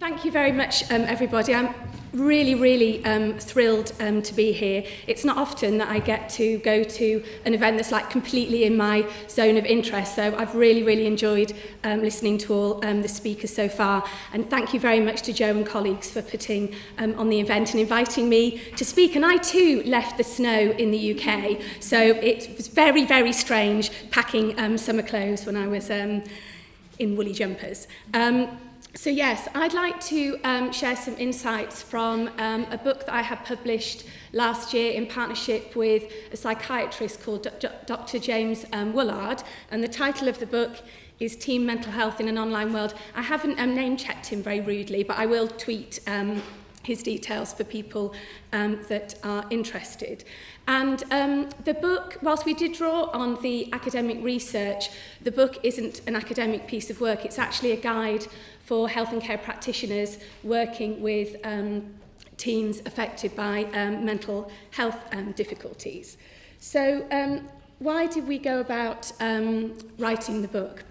Thank you very much, everybody. I'm really thrilled to be here. It's not often that I get to go to an event that's like completely in my zone of interest, so I've really enjoyed listening to all the speakers so far. And thank you very much to Joe and colleagues for putting on the event and inviting me to speak. And I too left the snow in the UK, so it was very strange packing summer clothes when I was in woolly jumpers. So yes, I'd like to share some insights from a book that I had published last year in partnership with a psychiatrist called Dr. James Woolard, and the title of the book is Teen Mental Health in an Online World. I haven't name-checked him very rudely, but I will tweet his details for people that are interested. And the book, whilst we did draw on the academic research, the book isn't an academic piece of work. It's actually a guide for health and care practitioners working with teens affected by mental health difficulties. So why did we go about writing the book?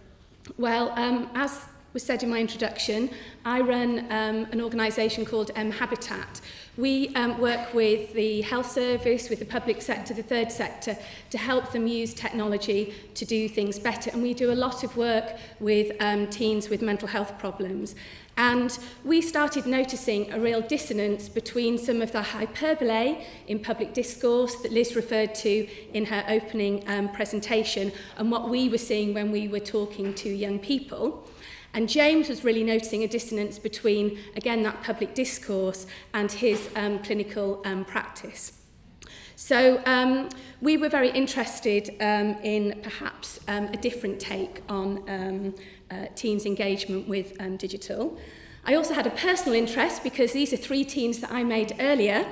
Well, as was said in my introduction, I run an organisation called mHabitat. We work with the health service, with the public sector, the third sector, to help them use technology to do things better. And we do a lot of work with teens with mental health problems. And we started noticing a real dissonance between some of the hyperbole in public discourse that Liz referred to in her opening presentation and what we were seeing when we were talking to young people. And James was really noticing a dissonance between, again, that public discourse and his clinical practice. So we were very interested in perhaps a different take on teens' engagement with digital. I also had a personal interest because these are 3 teens that I made earlier.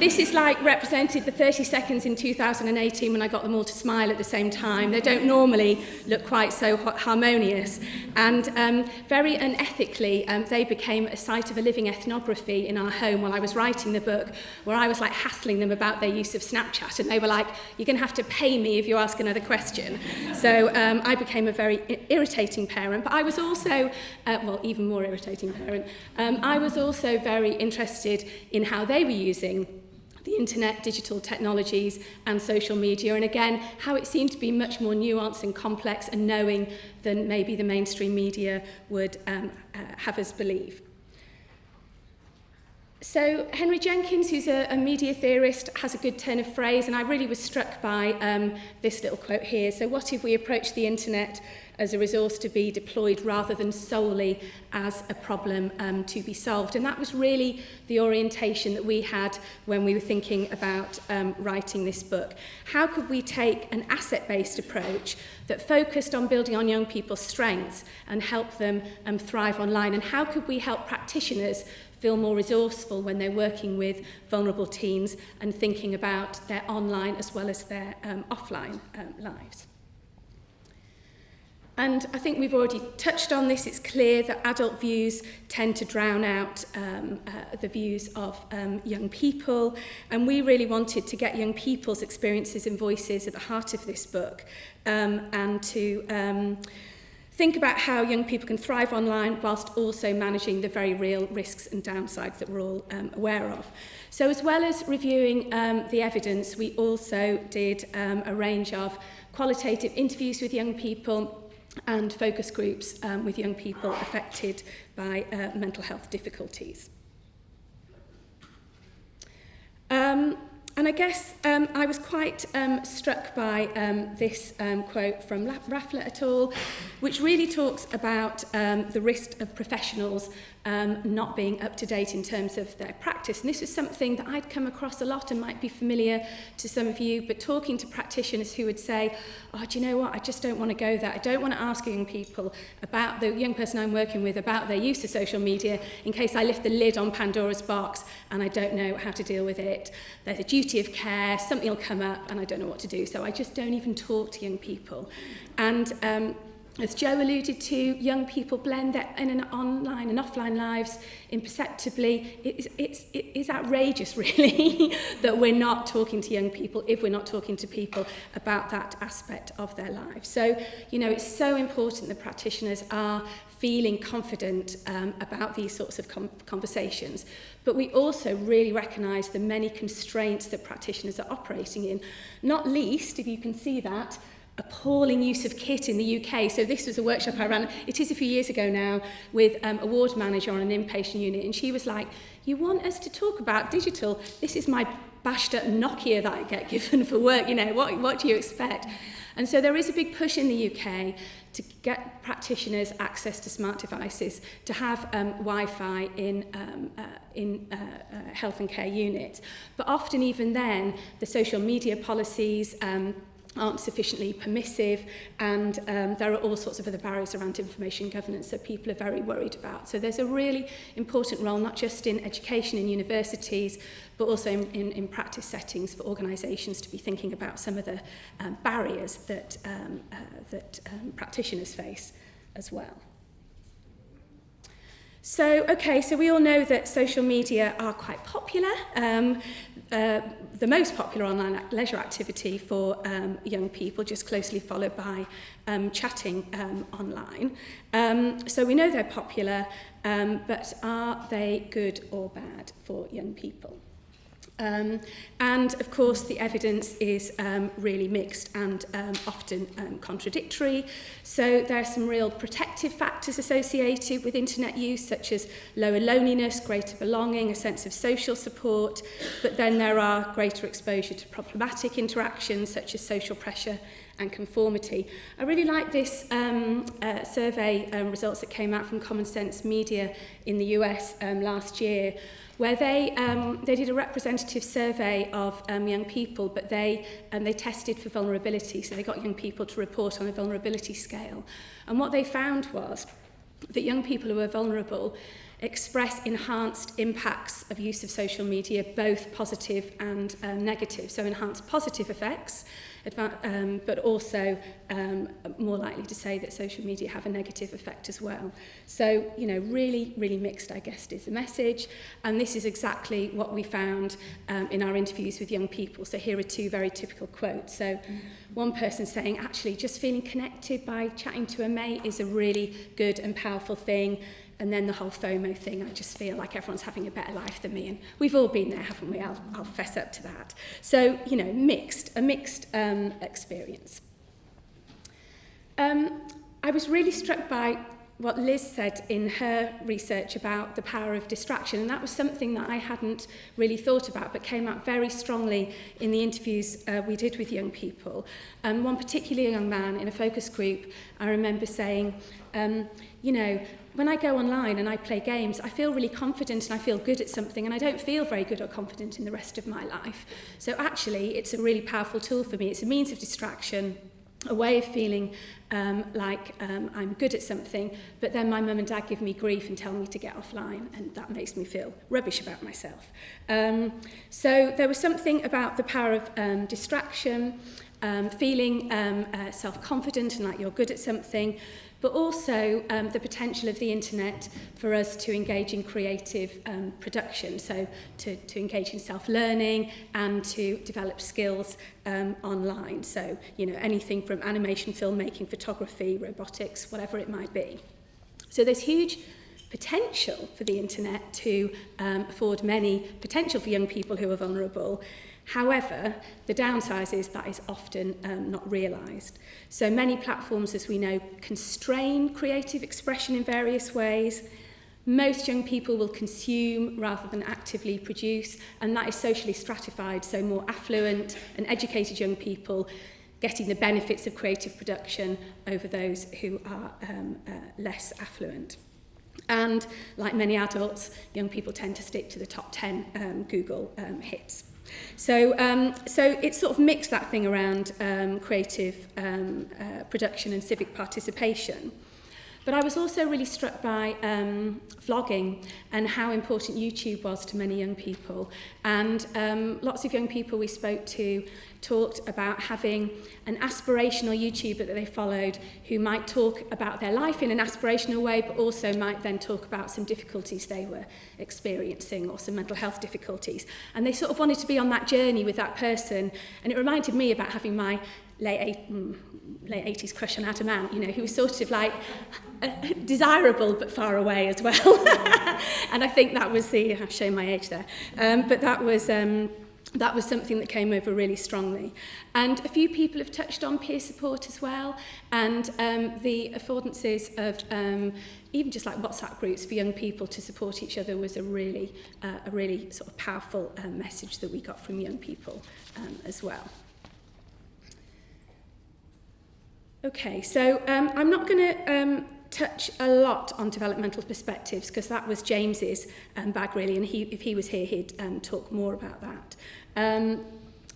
This is like represented the 30 seconds in 2018 when I got them all to smile at the same time. They don't normally look quite so harmonious. And very unethically, they became a site of a living ethnography in our home while I was writing the book, where I was like hassling them about their use of Snapchat. And they were like, you're going to have to pay me if you ask another question. So I became a very irritating parent. But I was also, even more irritating parent. I was also very interested in how they were using the internet, digital technologies and social media, and again, how it seemed to be much more nuanced and complex and knowing than maybe the mainstream media would have us believe. So Henry Jenkins, who's a media theorist, has a good turn of phrase, and I really was struck by this little quote here. So what if we approach the internet as a resource to be deployed rather than solely as a problem to be solved? And that was really the orientation that we had when we were thinking about writing this book. How could we take an asset-based approach that focused on building on young people's strengths and help them thrive online? And how could we help practitioners feel more resourceful when they're working with vulnerable teens and thinking about their online as well as their offline lives? And I think we've already touched on this. It's clear that adult views tend to drown out the views of young people. And we really wanted to get young people's experiences and voices at the heart of this book and to think about how young people can thrive online whilst also managing the very real risks and downsides that we're all aware of. So as well as reviewing the evidence, we also did a range of qualitative interviews with young people and focus groups with young people affected by mental health difficulties. And I guess I was quite struck by this quote from Raffler et al., which really talks about the risk of professionals not being up to date in terms of their practice. And this was something that I'd come across a lot and might be familiar to some of you, but talking to practitioners who would say, oh, do you know what, I just don't want to go there. I don't want to ask young people about, the young person I'm working with, about their use of social media in case I lift the lid on Pandora's box and I don't know how to deal with it. There's a duty of care, something will come up and I don't know what to do. So I just don't even talk to young people. And as Joe alluded to, young people blend their in and online and offline lives imperceptibly. It is outrageous, really, that we're not talking to young people if we're not talking to people about that aspect of their lives. So, you know, it's so important that practitioners are feeling confident about these sorts of conversations. But we also really recognise the many constraints that practitioners are operating in, not least, if you can see that, appalling use of kit in the UK. So this was a workshop I ran, it is a few years ago now, with a ward manager on an inpatient unit, and she was like, you want us to talk about digital? This is my bashed up Nokia that I get given for work, you know, what do you expect? And so there is a big push in the UK to get practitioners access to smart devices, to have Wi-Fi in health and care units. But often even then, the social media policies aren't sufficiently permissive, and there are all sorts of other barriers around information governance that people are very worried about. So there's a really important role, not just in education in universities, but also in practice settings for organisations to be thinking about some of the barriers that practitioners face as well. So, okay, so we all know that social media are quite popular. The most popular online leisure activity for young people, just closely followed by chatting online. So we know they're popular, but are they good or bad for young people? And of course the evidence is really mixed and often contradictory. So there are some real protective factors associated with internet use, such as lower loneliness, greater belonging, a sense of social support, but then there are greater exposure to problematic interactions such as social pressure and conformity. I really like this survey results that came out from Common Sense Media in the US last year, where they did a representative survey of young people, but they tested for vulnerability. So they got young people to report on a vulnerability scale. And what they found was that young people who were vulnerable express enhanced impacts of use of social media, both positive and negative. So enhanced positive effects, but also more likely to say that social media have a negative effect as well. So, you know, really, really mixed, I guess, is the message. And this is exactly what we found in our interviews with young people. So here are two very typical quotes. So one person saying, actually, just feeling connected by chatting to a mate is a really good and powerful thing. And then the whole FOMO thing, I just feel like everyone's having a better life than me. And we've all been there, haven't we? I'll fess up to that. So, you know, a mixed experience. I was really struck by what Liz said in her research about the power of distraction, and that was something that I hadn't really thought about, but came out very strongly in the interviews we did with young people. One particular young man in a focus group, I remember saying, you know, when I go online and I play games, I feel really confident and I feel good at something, and I don't feel very good or confident in the rest of my life. So actually, it's a really powerful tool for me. It's a means of distraction, a way of feeling like I'm good at something, but then my mum and dad give me grief and tell me to get offline, and that makes me feel rubbish about myself. So there was something about the power of distraction, feeling self-confident and like you're good at something, but also the potential of the internet for us to engage in creative production, so to engage in self-learning and to develop skills online. So, you know, anything from animation, filmmaking, photography, robotics, whatever it might be. So there's huge potential for the internet to afford many potential for young people who are vulnerable. However, the downside is that is often not realised. So many platforms, as we know, constrain creative expression in various ways. Most young people will consume rather than actively produce, and that is socially stratified, so more affluent and educated young people getting the benefits of creative production over those who are less affluent. And like many adults, young people tend to stick to the top 10 Google hits. So it's sort of mixed, that thing around creative production and civic participation. But I was also really struck by vlogging and how important YouTube was to many young people. And lots of young people we spoke to talked about having an aspirational YouTuber that they followed who might talk about their life in an aspirational way, but also might then talk about some difficulties they were experiencing or some mental health difficulties. And they sort of wanted to be on that journey with that person. And it reminded me about having my late 80s crush on Adam Ant, you know, who was sort of like desirable but far away as well. And I think that was I'm showing my age there, but that was something that came over really strongly. And a few people have touched on peer support as well, and the affordances of even just like WhatsApp groups for young people to support each other was a really sort of powerful message that we got from young people as well. Okay, so I'm not going to touch a lot on developmental perspectives because that was James's bag really, and if he was here he'd talk more about that.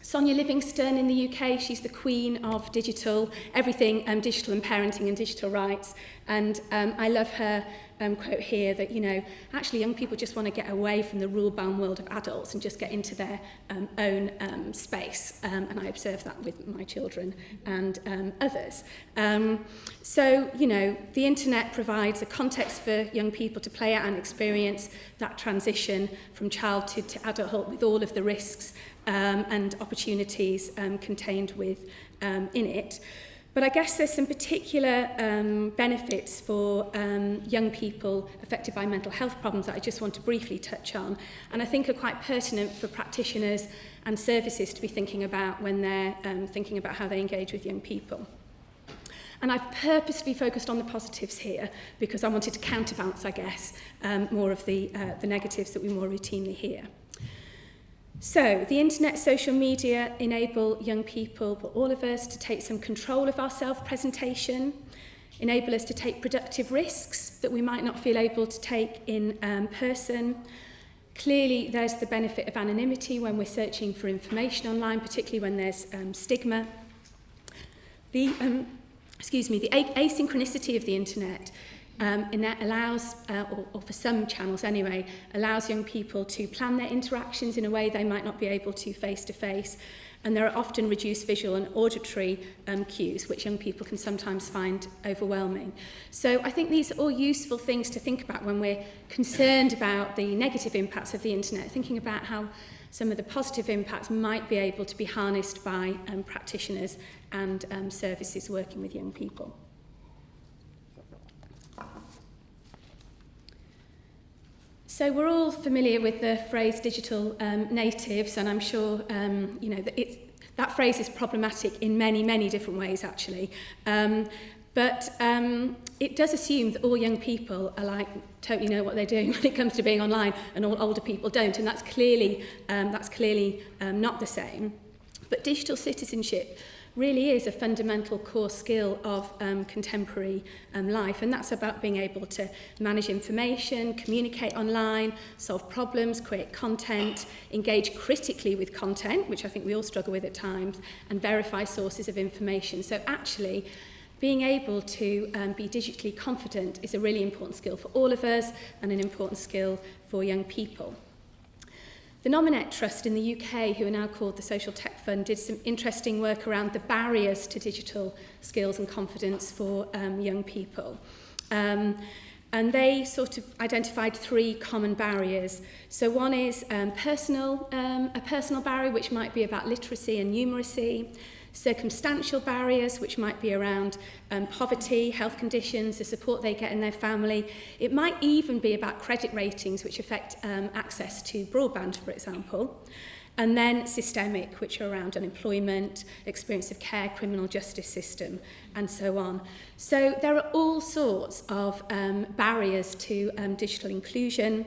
Sonia Livingston in the UK, she's the queen of digital, everything digital and parenting and digital rights, and I love her quote here that, you know, actually young people just want to get away from the rule-bound world of adults and just get into their own space, and I observe that with my children and others. So, you know, the internet provides a context for young people to play out and experience that transition from childhood to adulthood with all of the risks and opportunities contained in it. But I guess there's some particular benefits for young people affected by mental health problems that I just want to briefly touch on, and I think are quite pertinent for practitioners and services to be thinking about when they're thinking about how they engage with young people. And I've purposely focused on the positives here because I wanted to counterbalance, I guess, more of the negatives that we more routinely hear. So, the internet, social media enable young people, but all of us, to take some control of our self-presentation, enable us to take productive risks that we might not feel able to take in person. Clearly, there's the benefit of anonymity when we're searching for information online, particularly when there's stigma. The asynchronicity of the internet allows, or for some channels anyway, allows young people to plan their interactions in a way they might not be able to face-to-face, and there are often reduced visual and auditory cues, which young people can sometimes find overwhelming. So I think these are all useful things to think about when we're concerned about the negative impacts of the internet, thinking about how some of the positive impacts might be able to be harnessed by practitioners and services working with young people. So we're all familiar with the phrase digital natives, and I'm sure you know that phrase is problematic in many, many different ways actually. But it does assume that all young people are like totally know what they're doing when it comes to being online, and all older people don't, and that's clearly not the same. But digital citizenship really is a fundamental core skill of contemporary life, and that's about being able to manage information, communicate online, solve problems, create content, engage critically with content, which I think we all struggle with at times, and verify sources of information. So actually, being able to be digitally confident is a really important skill for all of us and an important skill for young people. The Nominet Trust in the UK, who are now called the Social Tech Fund, did some interesting work around the barriers to digital skills and confidence for young people. And they sort of identified three common barriers. So one is a personal barrier, which might be about literacy and numeracy. Circumstantial barriers, which might be around poverty, health conditions, the support they get in their family. It might even be about credit ratings, which affect access to broadband, for example. And then systemic, which are around unemployment, experience of care, criminal justice system, and so on. So there are all sorts of barriers to digital inclusion.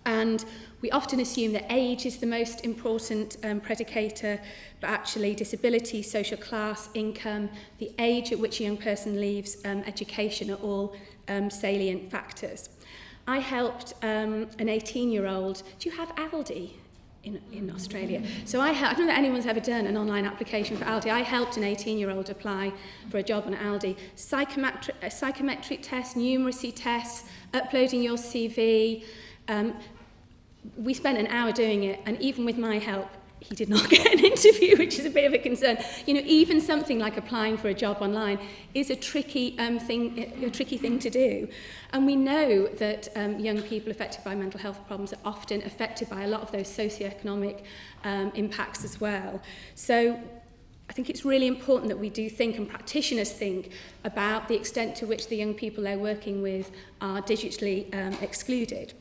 And we often assume that age is the most important predicator, but actually disability, social class, income, the age at which a young person leaves education are all salient factors. I helped an 18-year-old. Do you have Aldi in Australia? So I don't know that anyone's ever done an online application for Aldi. I helped an 18-year-old apply for a job on Aldi. Psychometric tests, numeracy tests, uploading your CV. We spent an hour doing it, and even with my help, he did not get an interview, which is a bit of a concern. You know, even something like applying for a job online is a tricky thing to do. And we know that young people affected by mental health problems are often affected by a lot of those socioeconomic impacts as well. So I think it's really important that we do think, and practitioners think, about the extent to which the young people they're working with are digitally excluded.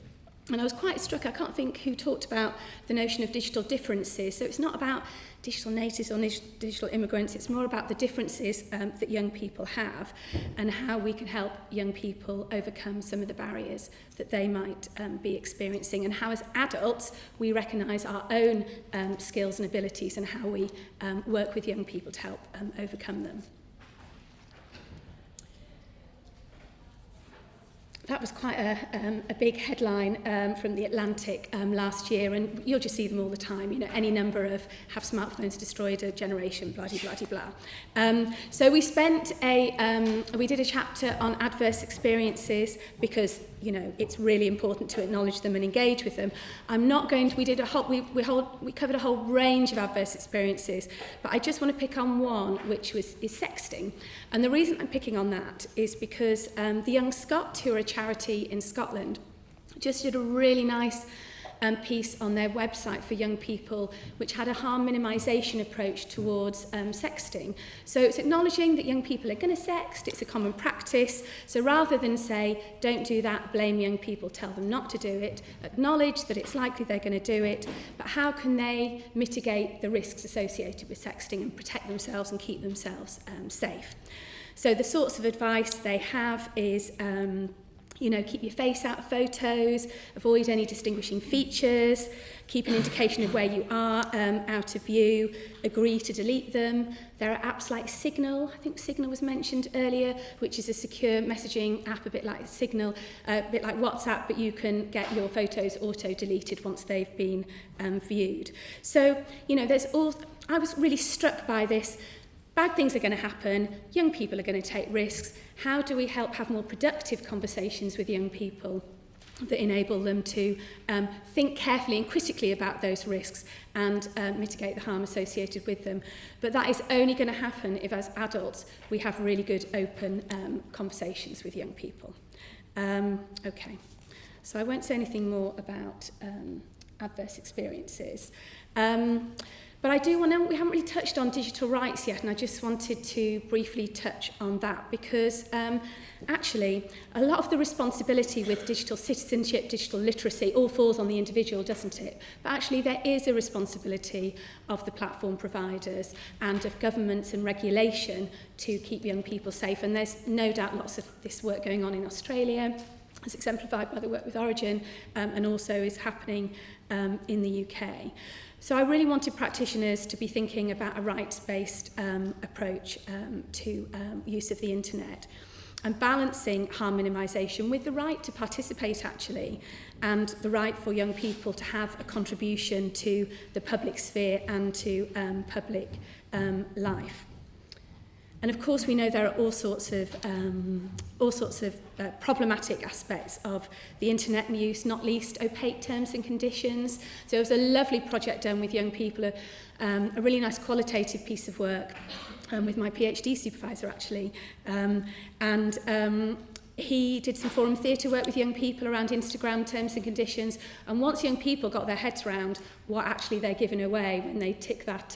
And I was quite struck, I can't think who talked about the notion of digital differences. So it's not about digital natives or digital immigrants, it's more about the differences that young people have and how we can help young people overcome some of the barriers that they might be experiencing, and how as adults we recognise our own skills and abilities and how we work with young people to help overcome them. That was quite a big headline from The Atlantic last year, and you'll just see them all the time. You know, any number of have smartphones destroyed a generation, blah, blah, blah, blah. So we did a chapter on adverse experiences because, you know, it's really important to acknowledge them and engage with them. We covered a whole range of adverse experiences, but I just want to pick on one, which is sexting. And the reason I'm picking on that is because the Young Scot, who are a charity in Scotland, just did a really nice piece on their website for young people, which had a harm minimisation approach towards sexting. So it's acknowledging that young people are going to sext, it's a common practice. So rather than say, don't do that, blame young people, tell them not to do it, acknowledge that it's likely they're going to do it, but how can they mitigate the risks associated with sexting and protect themselves and keep themselves safe? So the sorts of advice they have is keep your face out of photos, avoid any distinguishing features, keep an indication of where you are out of view, agree to delete them. There are apps like Signal, I think Signal was mentioned earlier, which is a secure messaging app, a bit like Signal, a bit like WhatsApp, but you can get your photos auto-deleted once they've been viewed. So, I was really struck by this. Bad things are going to happen, young people are going to take risks. How do we help have more productive conversations with young people that enable them to think carefully and critically about those risks and mitigate the harm associated with them? But that is only going to happen if, as adults, we have really good open conversations with young people. Okay, so I won't say anything more about adverse experiences. But I do want to, we haven't really touched on digital rights yet, and I just wanted to briefly touch on that because actually a lot of the responsibility with digital citizenship, digital literacy, all falls on the individual, doesn't it? But actually there is a responsibility of the platform providers and of governments and regulation to keep young people safe, and there's no doubt lots of this work going on in Australia, as exemplified by the work with Orygen, and also is happening in the UK. So I really wanted practitioners to be thinking about a rights-based approach to use of the internet and balancing harm minimisation with the right to participate actually, and the right for young people to have a contribution to the public sphere and to public life. And of course we know there are all sorts of problematic aspects of the internet use, not least opaque terms and conditions. So it was a lovely project done with young people, a really nice qualitative piece of work with my PhD supervisor actually. He did some forum theatre work with young people around Instagram terms and conditions, and once young people got their heads around what actually they're giving away when they tick that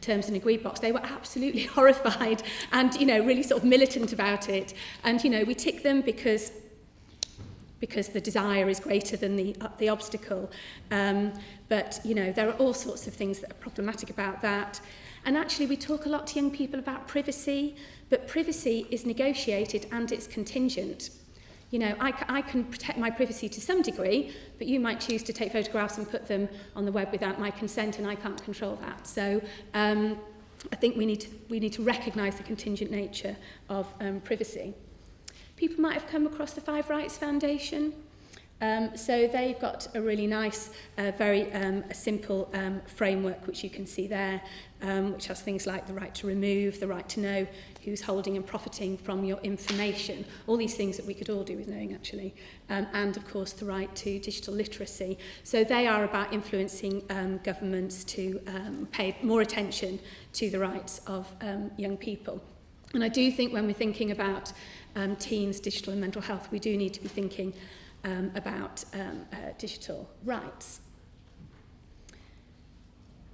terms and agreed box, they were absolutely horrified and really sort of militant about it. And we tick them because the desire is greater than the obstacle. But there are all sorts of things that are problematic about that. And actually we talk a lot to young people about privacy, but privacy is negotiated and it's contingent. I can protect my privacy to some degree, but you might choose to take photographs and put them on the web without my consent, and I can't control that. So I think we need to recognise the contingent nature of privacy. People might have come across the Five Rights Foundation. So they've got a really nice, very simple framework, which you can see there, which has things like the right to remove, the right to know who's holding and profiting from your information, all these things that we could all do with knowing actually, and of course the right to digital literacy. So they are about influencing governments to pay more attention to the rights of young people. And I do think when we're thinking about teens, digital and mental health, we do need to be thinking about digital rights.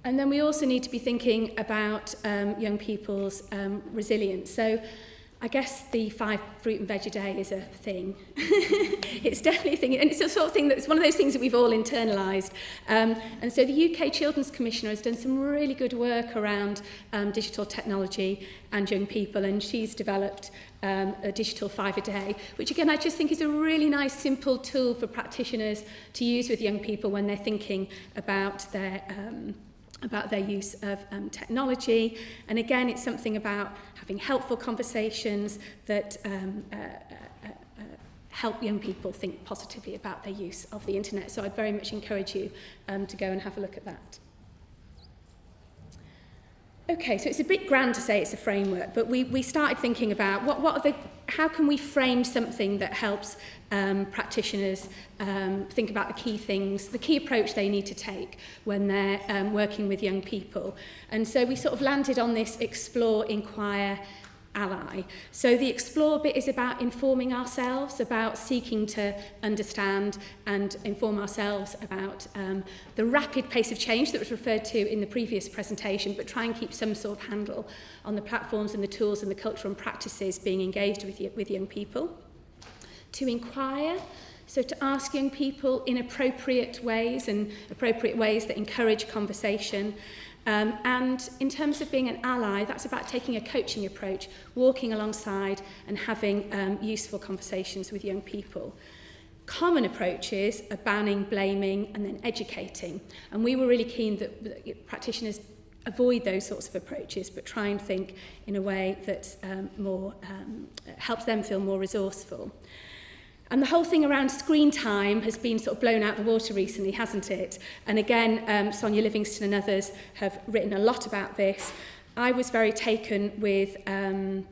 And then we also need to be thinking about young people's resilience. So I guess the 5 fruit and veg a day is a thing. It's definitely a thing, and it's a sort of thing that's one of those things that we've all internalised. And so the UK Children's Commissioner has done some really good work around digital technology and young people, and she's developed a digital 5 a day, which again I just think is a really nice simple tool for practitioners to use with young people when they're thinking about their use of technology. And again, it's something about having helpful conversations that help young people think positively about their use of the internet. So I'd very much encourage you to go and have a look at that. Okay, so it's a bit grand to say it's a framework, but we started thinking about how can we frame something that helps practitioners think about the key things, the key approach they need to take when they're working with young people. And so we sort of landed on this explore, inquire, ally. So the explore bit is about informing ourselves, about seeking to understand and inform ourselves about the rapid pace of change that was referred to in the previous presentation, but try and keep some sort of handle on the platforms and the tools and the culture and practices being engaged with young people. To inquire, so to ask young people in appropriate ways that encourage conversation. And in terms of being an ally, that's about taking a coaching approach, walking alongside and having useful conversations with young people. Common approaches are banning, blaming, and then educating. And we were really keen that practitioners avoid those sorts of approaches, but try and think in a way that helps them feel more resourceful. And the whole thing around screen time has been sort of blown out the water recently, hasn't it? And again, Sonia Livingston and others have written a lot about this. I was very taken with, and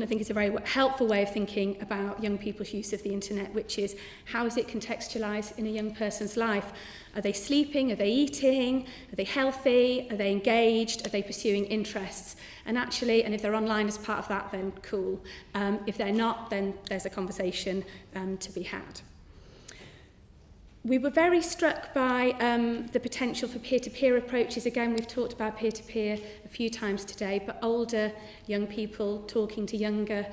I think it's a very helpful way of thinking about young people's use of the internet, which is how is it contextualised in a young person's life? Are they sleeping? Are they eating? Are they healthy? Are they engaged? Are they pursuing interests? And actually, and if they're online as part of that, then cool. If they're not, then there's a conversation to be had. We were very struck by the potential for peer-to-peer approaches. Again, we've talked about peer-to-peer a few times today, but older young people talking to younger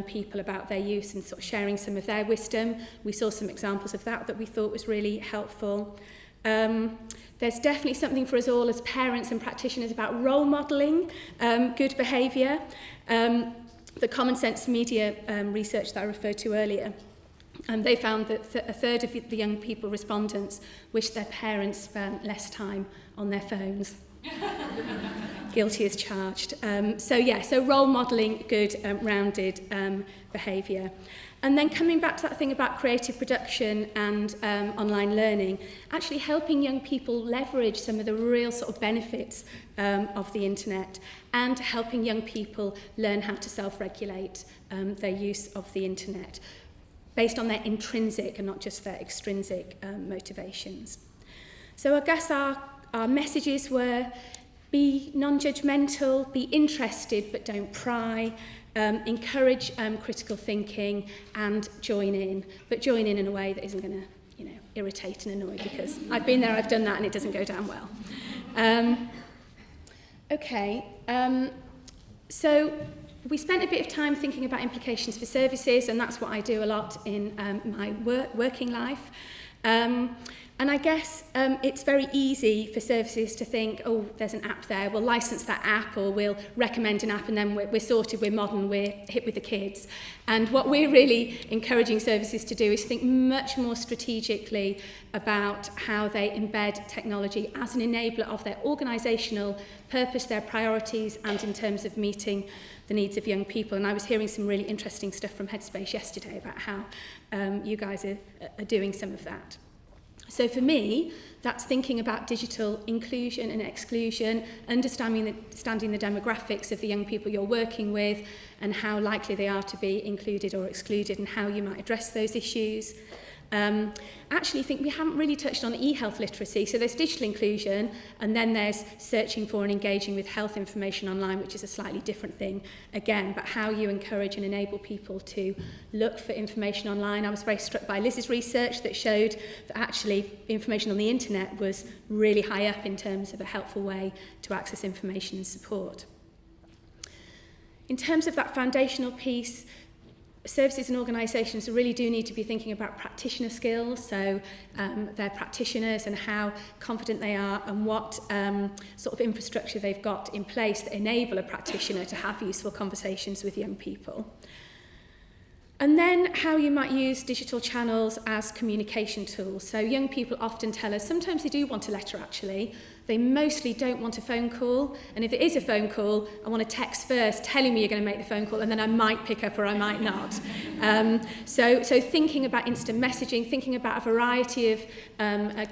people about their use and sort of sharing some of their wisdom. We saw some examples of that we thought was really helpful. There's definitely something for us all as parents and practitioners about role modelling good behaviour. The Common Sense Media research that I referred to earlier, they found that a third of the young people respondents wished their parents spent less time on their phones. Guilty as charged. So role modelling good, rounded behaviour. And then coming back to that thing about creative production and online learning, actually helping young people leverage some of the real sort of benefits of the internet, and helping young people learn how to self-regulate their use of the internet based on their intrinsic and not just their extrinsic motivations. So I guess our messages were: be non-judgmental, be interested but don't pry, encourage critical thinking, and join in. But join in a way that isn't going to, irritate and annoy, because I've been there, I've done that, and it doesn't go down well. So we spent a bit of time thinking about implications for services, and that's what I do a lot in my working life. And I guess it's very easy for services to think, oh, there's an app there, we'll license that app, or we'll recommend an app, and then we're sorted, we're modern, we're hip with the kids. And what we're really encouraging services to do is think much more strategically about how they embed technology as an enabler of their organisational purpose, their priorities, and in terms of meeting the needs of young people. And I was hearing some really interesting stuff from Headspace yesterday about how you guys are doing some of that. So for me, that's thinking about digital inclusion and exclusion, understanding the demographics of the young people you're working with and how likely they are to be included or excluded and how you might address those issues. actually think we haven't really touched on e-health literacy. So there's digital inclusion, and then there's searching for and engaging with health information online, which is a slightly different thing again, but how you encourage and enable people to look for information online. I was very struck by Liz's research that showed that actually information on the internet was really high up in terms of a helpful way to access information and support. In terms of that foundational piece, services and organisations really do need to be thinking about practitioner skills, so their practitioners and how confident they are and what sort of infrastructure they've got in place that enable a practitioner to have useful conversations with young people. And then how you might use digital channels as communication tools. So young people often tell us sometimes they do want a letter actually. They mostly don't want a phone call. And if it is a phone call, I want a text first telling me you're going to make the phone call, and then I might pick up or I might not. So thinking about instant messaging, thinking about a variety of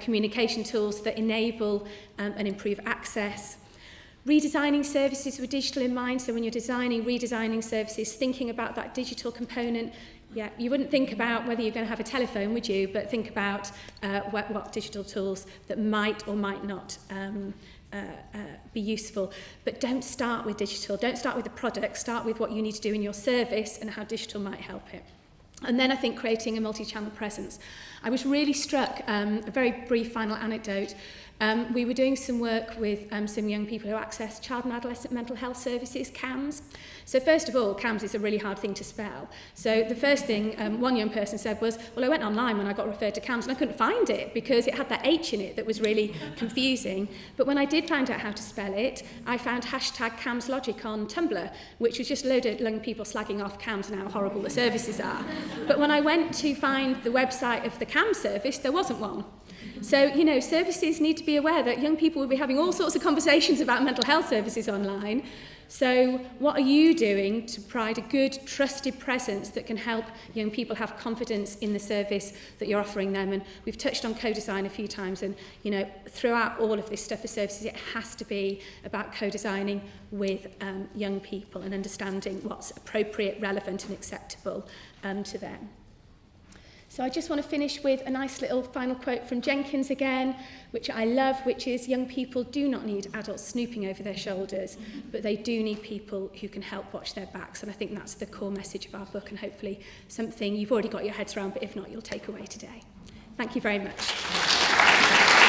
communication tools that enable and improve access. Redesigning services with digital in mind, so when you're redesigning services, thinking about that digital component. Yeah, you wouldn't think about whether you're going to have a telephone, would you? But think about what digital tools that might or might not be useful. But don't start with digital, don't start with the product, start with what you need to do in your service and how digital might help it. And then I think creating a multi-channel presence. I was really struck, a very brief final anecdote. We were doing some work with some young people who access child and adolescent mental health services, CAMS. So first of all, CAMS is a really hard thing to spell. So the first thing one young person said was, well, I went online when I got referred to CAMS and I couldn't find it because it had that H in it that was really confusing. But when I did find out how to spell it, I found hashtag CAMS Logic on Tumblr, which was just a load of young people slagging off CAMS and how horrible the services are. But when I went to find the website of the CAMS service, there wasn't one. So, you know, services need to be aware that young people will be having all sorts of conversations about mental health services online. So what are you doing to provide a good, trusted presence that can help young people have confidence in the service that you're offering them? And we've touched on co-design a few times, and, you know, throughout all of this stuff for services, it has to be about co-designing with young people and understanding what's appropriate, relevant and acceptable to them. So I just want to finish with a nice little final quote from Jenkins again, which I love, which is, young people do not need adults snooping over their shoulders, but they do need people who can help watch their backs. And I think that's the core message of our book, and hopefully something you've already got your heads around, but if not, you'll take away today. Thank you very much.